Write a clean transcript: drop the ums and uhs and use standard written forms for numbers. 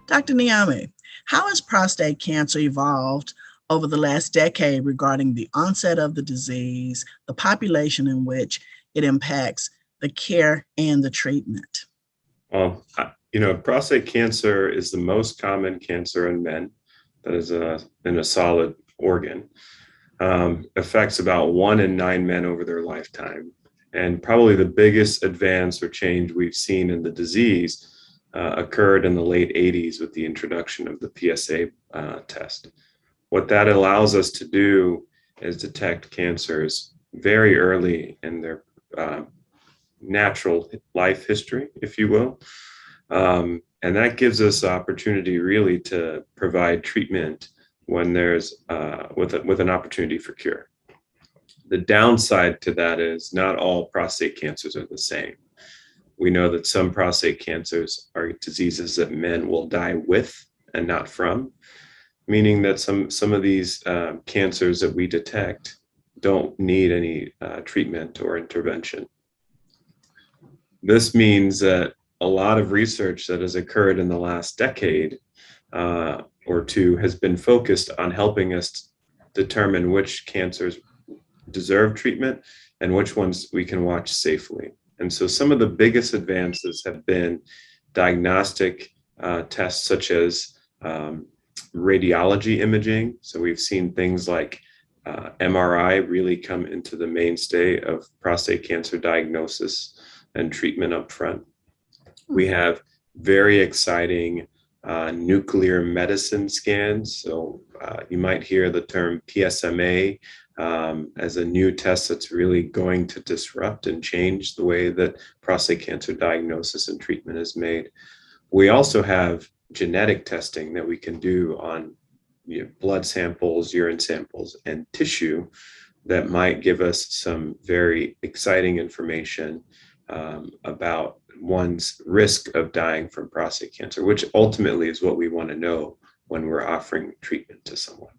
Dr. Nyame, how has prostate cancer evolved over the last decade regarding the onset of the disease, the population in which it impacts, the care, and the treatment? Prostate cancer is the most common cancer in men. That is in a solid organ. Affects about 1 in 9 men over their lifetime. And probably the biggest advance or change we've seen in the disease occurred in the late 80s with the introduction of the PSA test. What that allows us to do is detect cancers very early in their natural life history, if you will. And that gives us the opportunity really to provide treatment when there's with an opportunity for cure. The downside to that is not all prostate cancers are the same. We know that some prostate cancers are diseases that men will die with and not from, meaning that some of these cancers that we detect don't need any treatment or intervention. This means that a lot of research that has occurred in the last decade or two has been focused on helping us determine which cancers deserve treatment and which ones we can watch safely. And so some of the biggest advances have been diagnostic tests such as radiology imaging. So we've seen things like MRI really come into the mainstay of prostate cancer diagnosis and treatment up front. We have very exciting nuclear medicine scans. So you might hear the term PSMA as a new test that's really going to disrupt and change the way that prostate cancer diagnosis and treatment is made. We also have genetic testing that we can do on blood samples, urine samples, and tissue that might give us some very exciting information about one's risk of dying from prostate cancer, which ultimately is what we want to know when we're offering treatment to someone.